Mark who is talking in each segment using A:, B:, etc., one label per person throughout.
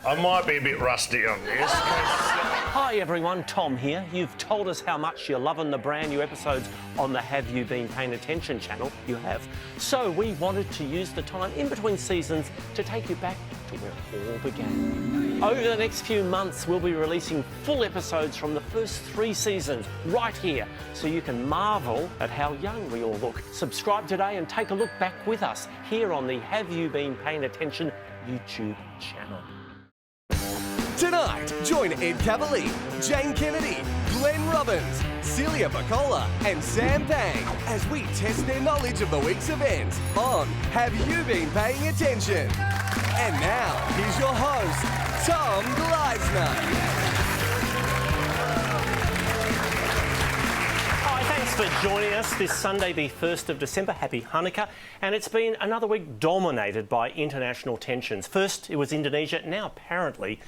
A: I might be a bit rusty on this.
B: Hi everyone, Tom here. You've told us how much you're loving the brand new episodes on the Have You Been Paying Attention channel. You have. So we wanted to use the time in between seasons to take you back to where it all began. Over the next few months, we'll be releasing full episodes from the first 3 seasons right here, so you can marvel at how young we all look. Subscribe today and take a look back with us here on the Have You Been Paying Attention YouTube channel.
C: Tonight, join Ed Kavalee, Jane Kennedy, Glenn Robbins, Celia Pacquola and Sam Pang as we test their knowledge of the week's events on Have You Been Paying Attention? And now, here's your host, Tom Gleisner.
B: Thanks for joining us this Sunday, the 1st of December. Happy Hanukkah. And it's been another week dominated by international tensions. First, it was Indonesia. Now, apparently,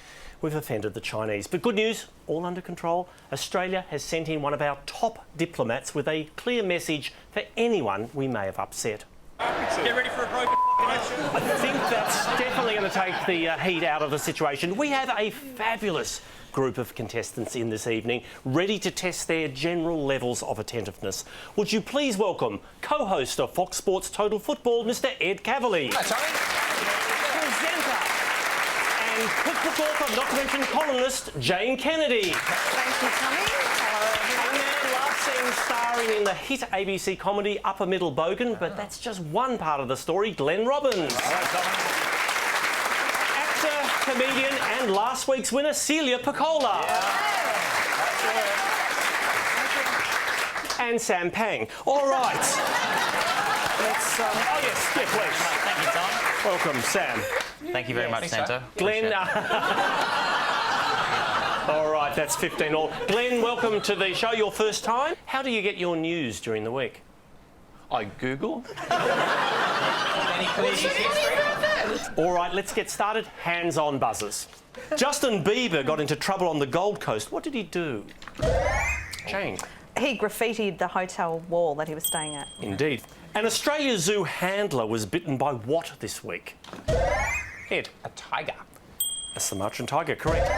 B: we've offended the Chinese. But good news, all under control. Australia has sent in one of our top diplomats with a clear message for anyone we may have upset.
D: Get ready for a broken connection.
B: I think that's definitely going to take the heat out of the situation. We have a fabulous group of contestants in this evening, ready to test their general levels of attentiveness. Would you please welcome co-host of Fox Sports Total Football, Mr. Ed Kavalee.
D: Hi, Tony.
B: Presenter and quick author, not to mention columnist, Jane Kennedy.
E: Thank you, Tommy. Hello,
B: And then last seen starring in the hit ABC comedy Upper Middle Bogan, but that's just one part of the story, Glenn Robbins. Actor, comedian and last week's winner, Celia Pacquola. And Sam Pang. All right. Let's, oh yes, yeah, please.
D: Thank you, Tom.
B: Welcome, Sam.
D: Thank you very much, Santa.
B: Glenn, all right, that's 15 all. Glenn, welcome to the show. Your first time. How do you get your news during the week?
D: I Google. Any clues?
B: All right, let's get started. Hands-on buzzers. Justin Bieber got into trouble on the Gold Coast. What did he do? Jane.
E: He graffitied the hotel wall that he was staying at.
B: Indeed. An Australia Zoo handler was bitten by what this week? Ed.
D: A tiger.
B: A Sumatran tiger, correct.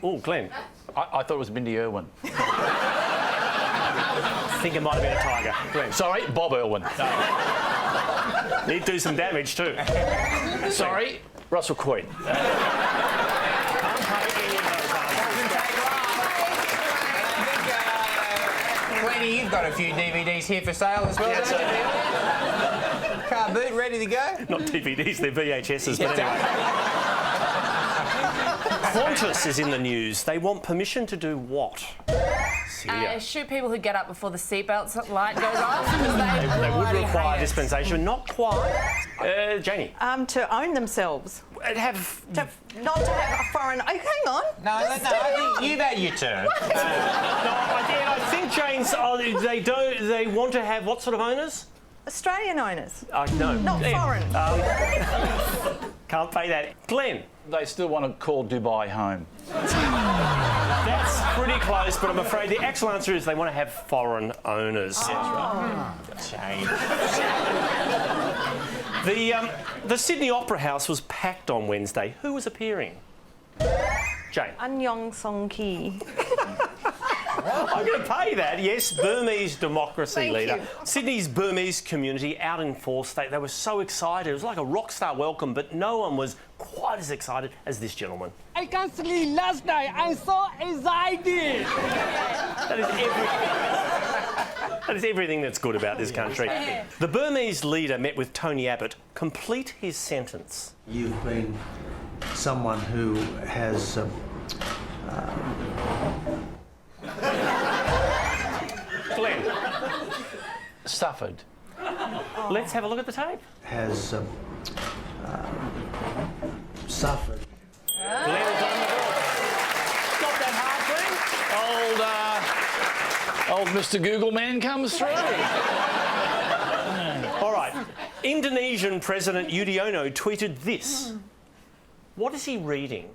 B: Oh, Glenn.
D: I thought it was Mindy Irwin.
B: I think it might have been a tiger. Glenn.
D: Sorry, Bob Irwin.
B: Need to do some damage too.
D: Sorry, Russell Coy.
F: Glennie, you've got a few DVDs here for sale as well,
B: Yes,
F: don't you? Car boot, ready to go?
B: Not DVDs, they're VHSs, but anyway. Qantas is in the news. They want permission to do what? Celia.
G: Shoot people who get up before the seatbelt light goes off.
B: They would require dispensation, not quite. Janie.
E: To own themselves.
B: Not to have
E: a foreign... Oh, hang on.
F: No, I think you've had your turn.
B: No, I think Jane's... they want to have what sort of owners?
E: Australian owners.
B: No.
E: Not foreign.
B: Can't pay that. Glenn.
D: They still want to call Dubai home.
B: That's pretty close, but I'm afraid the actual answer is they want to have foreign owners. The Sydney Opera House was packed on Wednesday. Who was appearing? Jane.
E: Anyong Song Ki.
B: I'm going to pay that. Yes, Burmese democracy
E: Thank
B: leader.
E: you.
B: Sydney's Burmese community out in force. They were so excited. It was like a rock star welcome, but no one was quite as excited as this gentleman.
H: I can't sleep last night. I'm so anxiety.
B: That is everything that's good about this country. The Burmese leader met with Tony Abbott. Complete his sentence.
I: You've been someone who has
B: Glenn,
D: Suffered.
B: let's have a look at the tape.
I: Suffered.
B: Glenn's on the board. Got that hard, Glenn?
D: Old Mr. Google man comes through.
B: All right. Indonesian President Yudhoyono tweeted this. What is he reading?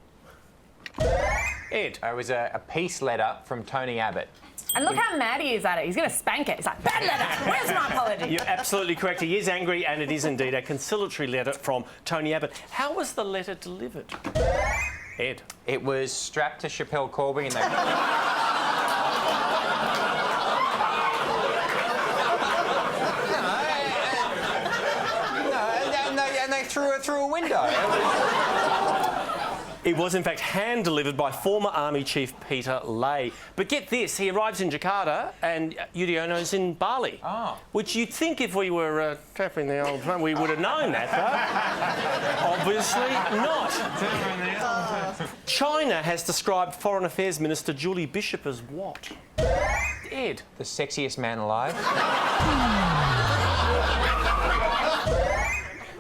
B: Ed.
F: It was a peace letter from Tony Abbott.
G: And look how mad he is at it. He's going to spank it. He's like, bad letter. Where's my apology?
B: You're absolutely correct. He is angry, and it is indeed a conciliatory letter from Tony Abbott. How was the letter delivered? Ed.
F: It was strapped to Chappelle Corby and they... And they threw it through a window.
B: It was, in fact, hand-delivered by former Army Chief Peter Lay. But get this, he arrives in Jakarta and Yudhoyono's in Bali.
F: Oh.
B: Which you'd think if we were tapping the old phone, we would have known that, though. Obviously not. China has described Foreign Affairs Minister Julie Bishop as what? Ed.
F: The sexiest man alive.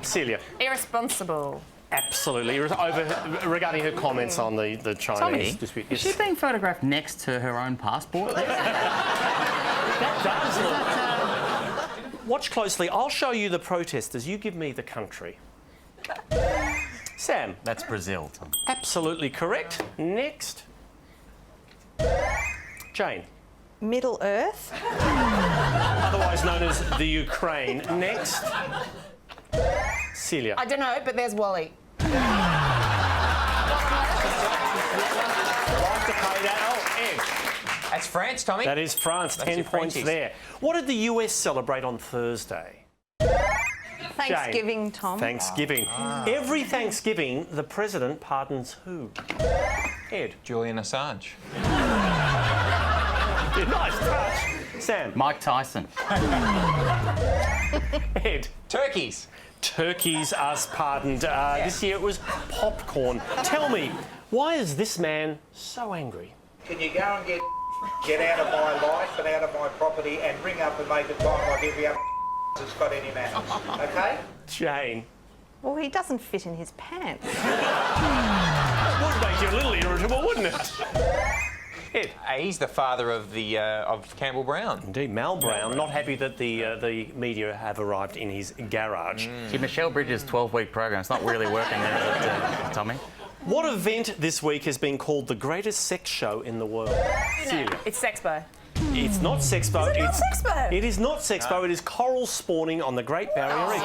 B: Celia.
G: Irresponsible.
B: Absolutely. Regarding her comments on the Chinese
J: Tommy,
B: dispute.
J: is she being photographed next to her own passport?
B: That does look. Watch closely. I'll show you the protesters. You give me the country. Sam.
J: That's Brazil, Tom.
B: Absolutely correct. Next. Jane.
E: Middle Earth.
B: Otherwise known as the Ukraine. Next. Celia.
G: I don't know, but there's Wally.
B: Like to play that. Oh, Ed.
F: That's France, Tommy.
B: That is France.
F: That's
B: 10
F: your
B: points
F: Frenchies.
B: there. What did the US celebrate on Thursday?
E: Thanksgiving, Tom.
B: Thanksgiving. Every Thanksgiving, the president pardons who? Ed.
F: Julian Assange.
B: Yeah, nice touch. Sam.
J: Mike Tyson.
B: Ed.
F: Turkeys.
B: Turkeys are pardoned. This year it was popcorn. Tell me, why is this man so angry?
K: Can you go and get out of my life and out of my property and ring up and make a time like every other that's got any manners, okay?
B: Jane.
E: Well, he doesn't fit in his pants.
B: That would make you a little irritable, wouldn't it? Ed.
F: He's the father of the of Campbell Brown.
B: Indeed, Mal Brown. Not happy that the media have arrived in his garage.
J: See, Michelle Bridges' 12-week program, it's not really working there, is it, Tommy?
B: What event this week has been called the greatest sex show in the world? Celia.
G: It's Sexpo.
B: It's not Sexpo.
G: Is it not Sexpo?
B: It is not Sexpo. It is coral spawning on the Great Barrier Reef.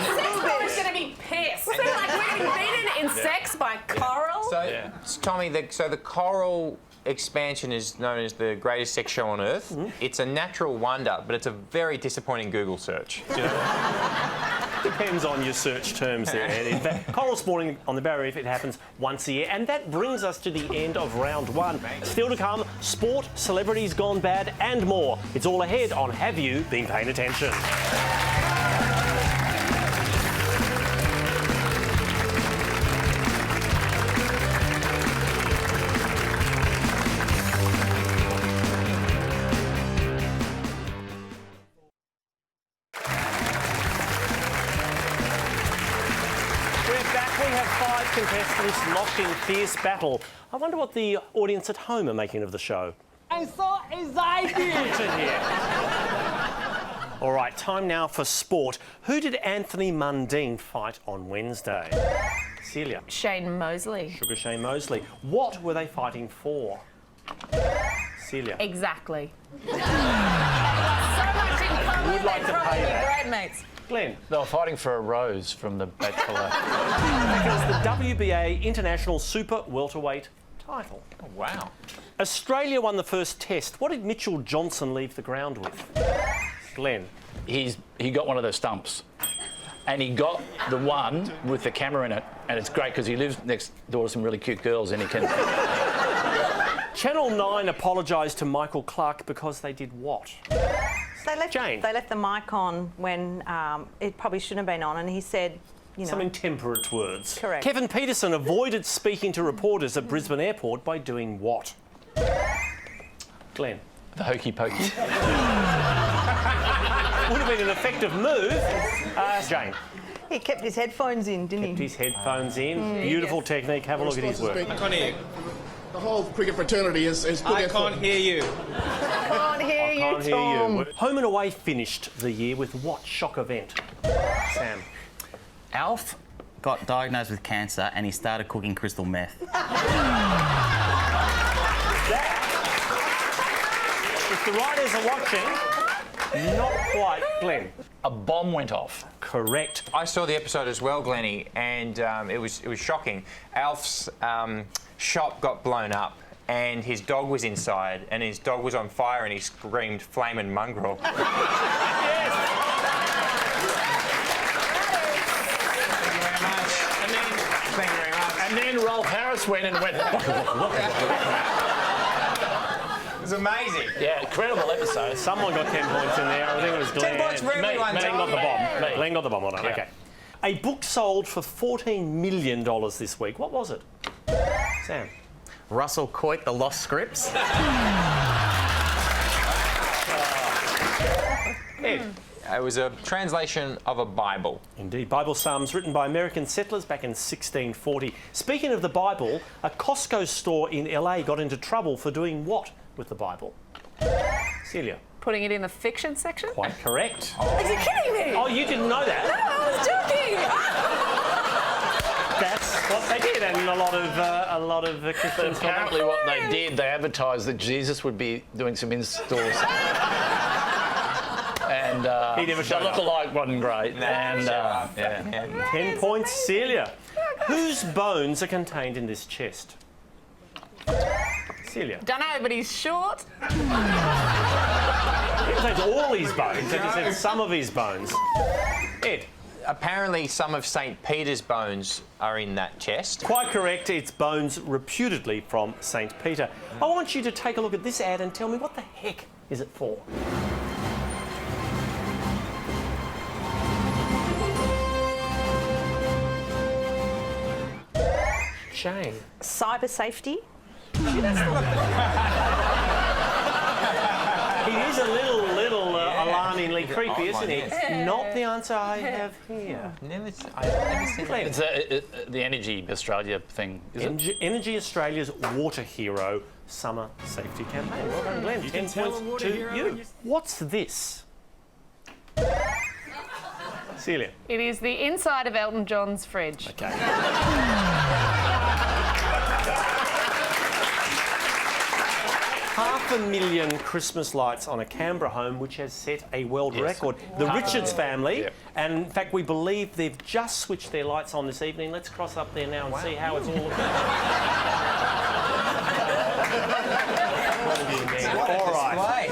G: Sexpo is going to be pissed. So, like, we're getting beaten in sex by coral?
F: So, Tommy, the coral expansion is known as the greatest sex show on Earth. It's a natural wonder, but it's a very disappointing Google search. Do you know?
B: Depends on your search terms there. In fact, coral spawning on the Barrier Reef, it happens once a year. And that brings us to the end of round one. Still to come, sport, celebrities gone bad, and more. It's all ahead on Have You Been Paying Attention? Contestants locked in fierce battle. I wonder what the audience at home are making of the show.
H: I'm so excited.
B: All right, time now for sport. Who did Anthony Mundine fight on Wednesday? Celia.
G: Shane Mosley.
B: Sugar Shane Mosley. What were they fighting for? Celia.
G: Exactly. So much in common.
B: Would like to pay that.
G: Great mates.
B: Glenn.
D: They were fighting for a rose from the Bachelor.
B: Because the WBA International Super Welterweight title.
F: Oh, wow.
B: Australia won the first test. What did Mitchell Johnson leave the ground with? Glenn.
D: He got one of those stumps. And he got the one with the camera in it. And it's great because he lives next door to some really cute girls and he can...
B: Channel 9 apologised to Michael Clark because they did what?
E: They left the mic on when it probably shouldn't have been on, and he said, you know...
B: Some intemperate words.
E: Correct.
B: Kevin Peterson avoided speaking to reporters at Brisbane Airport by doing what? Glenn.
D: The hokey pokey.
B: Would have been an effective move. Jane.
E: He kept his headphones in, didn't he?
B: Kept his headphones in. Beautiful technique. Have a look at his work.
L: I can't hear you. The whole cricket fraternity is put
K: I can't hear you.
E: Can't hear you, Tom.
B: Home and Away finished the year with what shock event? Sam.
J: Alf got diagnosed with cancer and he started cooking crystal meth.
B: If the writers are watching, Not quite. Glenn.
D: A bomb went off.
B: Correct.
F: I saw the episode as well, Glennie, and it was shocking. Alf's shop got blown up, and his dog was inside, and his dog was on fire, and he screamed "Flamin' mongrel." Thank you very much.
D: And then Rolf Harris went and went.
F: It was amazing.
D: Yeah, incredible episode.
B: Someone got 10 points in there. I think it was Glenn.
F: 10 points for everyone.
B: Glenn got the bomb.
D: Me.
B: Glenn got the bomb. Well done.
D: Yeah.
B: Okay. A book sold for $14 million this week. What was it? Sam.
J: Russell Coit, The Lost Scripts.
B: Ed.
F: It was a translation of a Bible.
B: Indeed. Bible Psalms written by American settlers back in 1640. Speaking of the Bible, a Costco store in LA got into trouble for doing what with the Bible? Celia.
G: Putting it in the fiction section?
B: Quite correct.
G: Are you kidding me?
B: Oh, you didn't know that?
G: No, I was joking.
B: That's what they did, and a lot of Christians.
D: Apparently, what they did, they advertised that Jesus would be doing some in-stores. And
B: He never showed
D: the lookalike wasn't great. And
B: 10 points, Celia. Whose bones are contained in this chest? Celia.
G: Don't know, but he's short.
B: He contains all his bones. He said some of his bones. Ed.
F: Apparently, some of St. Peter's bones are in that chest.
B: Quite correct. It's bones reputedly from St. Peter. I want you to take a look at this ad and tell me what the heck is it for? Jane.
E: Cyber safety.
B: It is a little alarmingly creepy, isn't it? Not the answer I have here.
F: I've never seen that.
D: it's the Energy Australia thing, is it?
B: Energy Australia's Water Hero Summer Safety Campaign. Well done, Glenn. 10 points to you. What's this? Celia.
G: It is the inside of Elton John's fridge.
B: Okay. $500,000 Christmas lights on a Canberra home, which has set a world record. The Richards family, and in fact, we believe they've just switched their lights on this evening. Let's cross up there now and see how it's all looking. All right.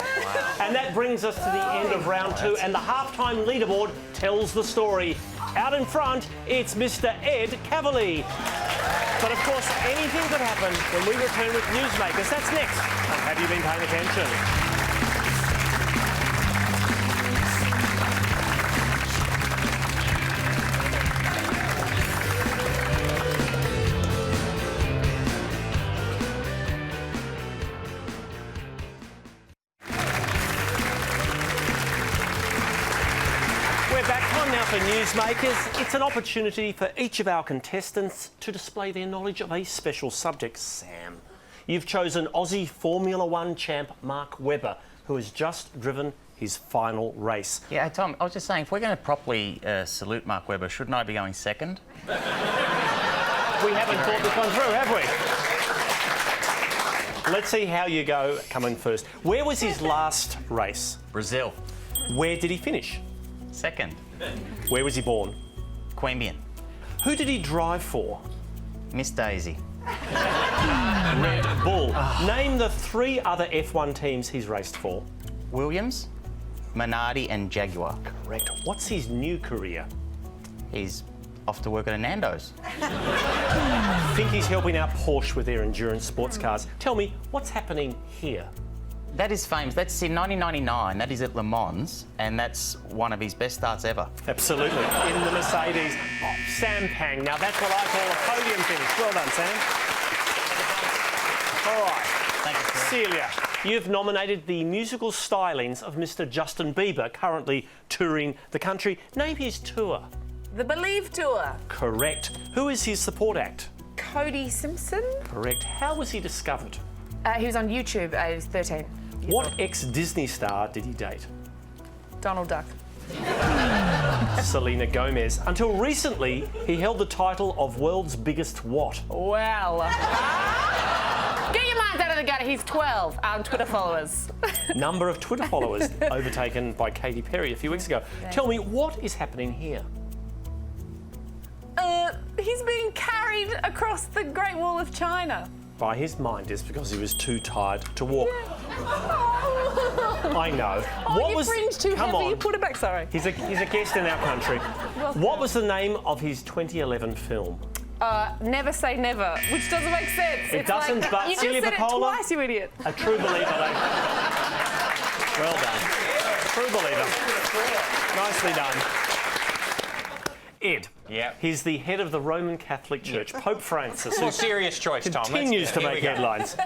B: And that brings us to the end of round 2, and the halftime leaderboard tells the story. Out in front, it's Mr. Ed Kavalee. But of course, anything could happen when we return with Newsmakers. That's next on Have You Been Paying Attention? For Newsmakers, it's an opportunity for each of our contestants to display their knowledge of a special subject. Sam, you've chosen Aussie Formula One champ Mark Webber, who has just driven his final race.
J: Yeah, Tom, I was just saying, if we're going to properly salute Mark Webber, shouldn't I be going second?
B: We haven't thought this one through, have we? Let's see how you go coming first. Where was his last race?
J: Brazil.
B: Where did he finish?
J: Second.
B: Where was he born?
J: Queanbeyan.
B: Who did he drive for?
J: Miss Daisy.
B: Red Bull. Name the 3 other F1 teams he's raced for.
J: Williams, Minardi and Jaguar.
B: Correct. What's his new career?
J: He's off to work at a Nando's.
B: I think he's helping out Porsche with their endurance sports cars. Tell me, what's happening here?
J: That is famous. That's in 1999. That is at Le Mans, and that's one of his best starts ever.
B: Absolutely. In the Mercedes. Oh, Sam Pang. Now, that's what I call a podium finish. Well done, Sam. All right.
J: Thank you, sir.
B: Celia, you've nominated the musical stylings of Mr. Justin Bieber, currently touring the country. Name his tour.
G: The Believe Tour.
B: Correct. Who is his support act?
G: Cody Simpson.
B: Correct. How was he discovered?
G: He was on YouTube. He was 13.
B: What ex-Disney star did he date?
G: Donald Duck.
B: Selena Gomez. Until recently, he held the title of world's biggest what?
G: Well. Get your minds out of the gutter. He's 12 Twitter followers.
B: Number of Twitter followers overtaken by Katy Perry a few weeks ago. Tell me, what is happening here?
G: He's being carried across the Great Wall of China.
B: By his mind is because he was too tired to walk. I know.
G: Oh, your fringe too
B: Come
G: heavy.
B: on.
G: You put it back. Sorry.
B: He's a guest in our country.
G: Welcome.
B: What was the name of his 2011 film?
G: Never Say Never, which doesn't make sense.
B: It doesn't,
G: like,
B: but
G: you just
B: Celia
G: said it
B: Pacquola?
G: twice, you idiot.
B: A true believer. Well done. True believer. Nicely done. Ed.
F: Yeah.
B: He's the head of the Roman Catholic Church, Pope Francis,
F: Well,
B: who
F: serious choice, Tom.
B: continues to
F: Here
B: make
F: we go.
B: headlines.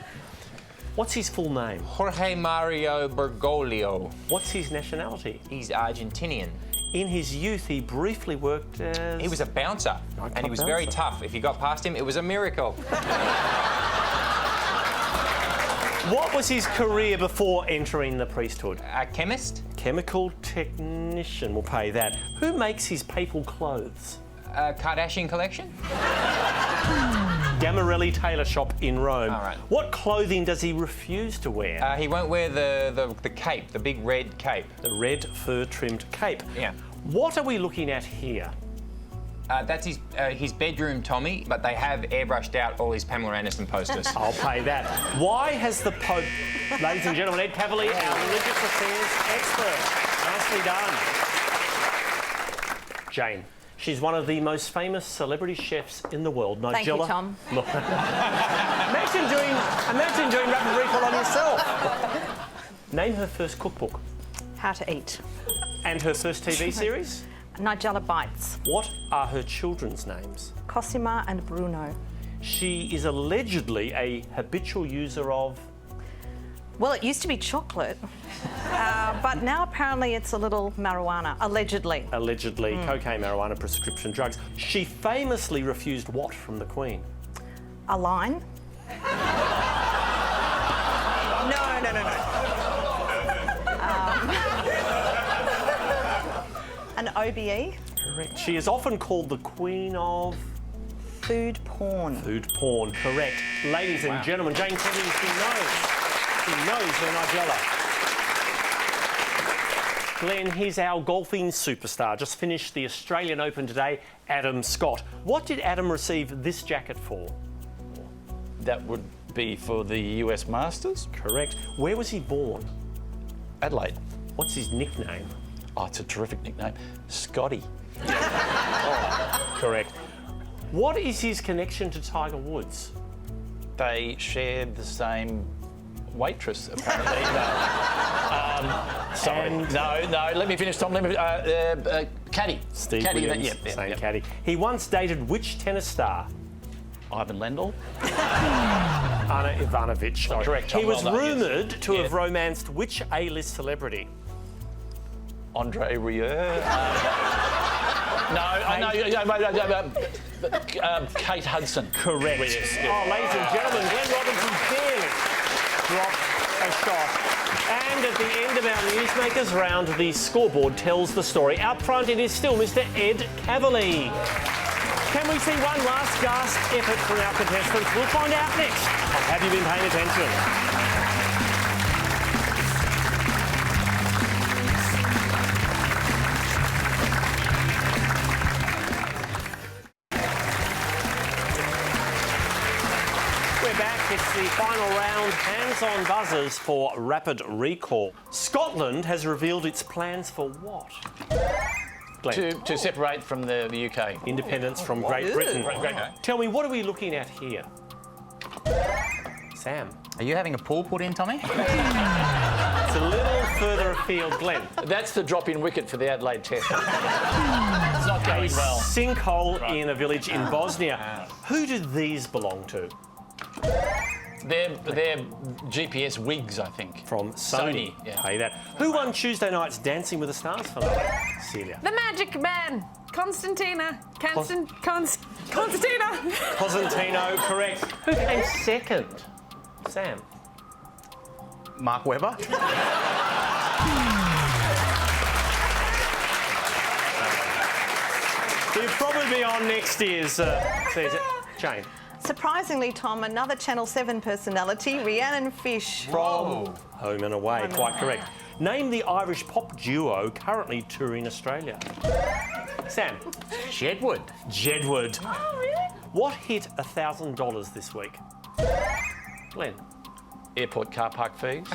B: What's his full name?
F: Jorge Mario Bergoglio.
B: What's his nationality?
F: He's Argentinian.
B: In his youth, he briefly worked as...
F: He was a bouncer, and he was very tough. If you got past him, it was a miracle.
B: What was his career before entering the priesthood?
F: A chemist?
B: Chemical technician, will pay that. Who makes his papal clothes?
F: Kardashian collection?
B: Gamarelli Tailor Shop in Rome.
F: All right.
B: What clothing does he refuse to wear?
F: He won't wear the cape, the big red cape.
B: The red fur-trimmed cape.
F: Yeah.
B: What are we looking at here?
F: That's his bedroom, Tommy, but they have airbrushed out all his Pamela Anderson posters.
B: I'll pay that. Why has the Pope... Ladies and gentlemen, Ed Kavalee, our religious affairs expert. Nicely done. Jane. She's one of the most famous celebrity chefs in the world, Nigella.
E: Thank you, Tom.
B: Imagine doing rapid recall on yourself. Name her first cookbook.
E: How to Eat.
B: And her first TV series?
E: Nigella Bites.
B: What are her children's names?
E: Cosima and Bruno.
B: She is allegedly a habitual user of...
E: Well, it used to be chocolate, but now apparently it's a little marijuana, allegedly.
B: Allegedly, cocaine, marijuana, prescription drugs. She famously refused what from the Queen?
E: A line? No. An OBE?
B: Correct. She is often called the Queen of...
E: Food porn.
B: Food porn, correct. Ladies and gentlemen, Jane Kennedy, she knows her Nigella. Glenn, he's our golfing superstar. Just finished the Australian Open today, Adam Scott. What did Adam receive this jacket for?
D: That would be for the US Masters.
B: Correct. Where was he born?
D: Adelaide.
B: What's his nickname?
D: Oh, it's a terrific nickname. Scotty.
B: Correct. What is his connection to Tiger Woods?
D: They shared the same waitress, apparently. Sorry. No, let me finish, Tom. Caddy.
B: Steve
D: caddy,
B: Williams, same caddy. He once dated which tennis star?
D: Ivan Lendl.
B: Anna Ivanovic.
D: Oh, correct, Tom.
B: He was
D: Well done,
B: rumoured
D: yes.
B: to have romanced which A-list celebrity?
D: Andre Rieu. Kate Hudson.
B: Correct.
D: Yes,
B: Oh, ladies and gentlemen, Glenn Robbins barely dropped a shot. And at the end of our Newsmakers round, the scoreboard tells the story. Out front, it is still Mr. Ed Kavalee. Can we see one last gasp effort from our contestants? We'll find out next on Have You Been Paying Attention? It's the final round, hands-on buzzers for rapid recall. Scotland has revealed its plans for what?
D: To separate from the UK.
B: Independence from Great Britain. Tell me, what are we looking at here? Sam.
J: Are you having a pool put in, Tommy?
B: It's a little further afield, Glenn.
D: That's the drop-in wicket for the Adelaide Test. It's not going well.
B: Sinkhole in a village in Bosnia. Who do these belong to?
D: They're GPS wigs, I think.
B: From Sony.
D: Yeah.
B: Pay that. Who won Tuesday night's Dancing with the Stars finale? Celia.
G: The Magic Man. Constantina. Constantina.
B: Cosentino, correct. Who came second? Sam.
J: Mark Webber.
B: He'll probably be on next year's season. Jane.
E: Surprisingly, Tom, another Channel 7 personality, Rhiannon Fish.
F: From
B: Home and Away, quite correct. Name the Irish pop duo currently touring Australia. Sam.
J: Jedward.
B: Jedward.
G: Oh, really?
B: What hit $1,000 this week? Glenn.
D: Airport car park fees.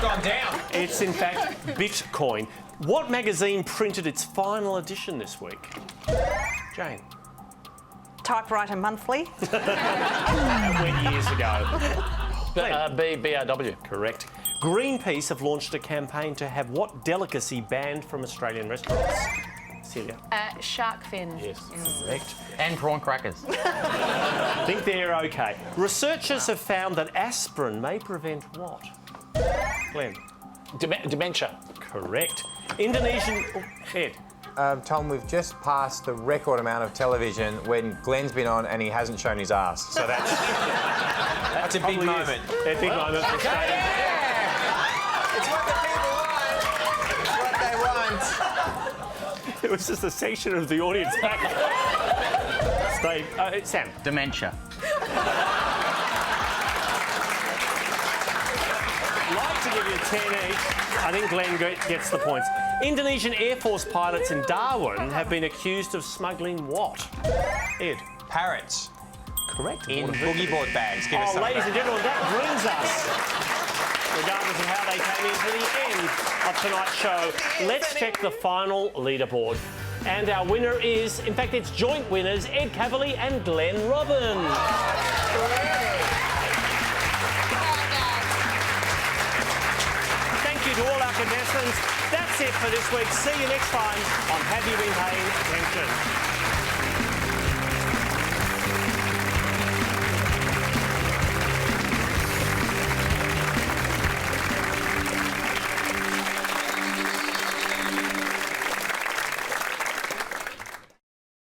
F: gone down.
B: It's in fact Bitcoin. What magazine printed its final edition this week? Jane.
E: Typewriter Monthly.
B: That went years ago.
D: BRW.
B: Correct. Greenpeace have launched a campaign to have what delicacy banned from Australian restaurants? Celia.
G: Shark fin.
B: Yes, correct.
J: And prawn crackers.
B: I think they're okay. Researchers have found that aspirin may prevent what? Glenn.
D: Dementia.
B: Correct. Indonesian... Oh, Ed.
F: Tom, we've just passed the record amount of television when Glenn's been on and he hasn't shown his ass. So that's a big moment.
B: A big moment for Australia.
F: Yeah! It's what the people want. It's what they want.
B: It was just a section of the audience back. Steve, Sam.
J: Dementia.
B: I'd like to give you 10 each. I think Glenn gets the points. Indonesian Air Force pilots in Darwin have been accused of smuggling what? Ed.
F: Parrots.
B: Correct.
F: In boogie board bags. Give us some
B: ladies
F: of
B: and
F: that.
B: gentlemen, that brings us, regardless of how they came in, to the end of tonight's show. Let's check the final leaderboard. And our winner is, in fact, it's joint winners, Ed Kavalee and Glenn Robbins. Thank you to all our contestants. That's it for this week. See you next time on Have You Been Paying Attention?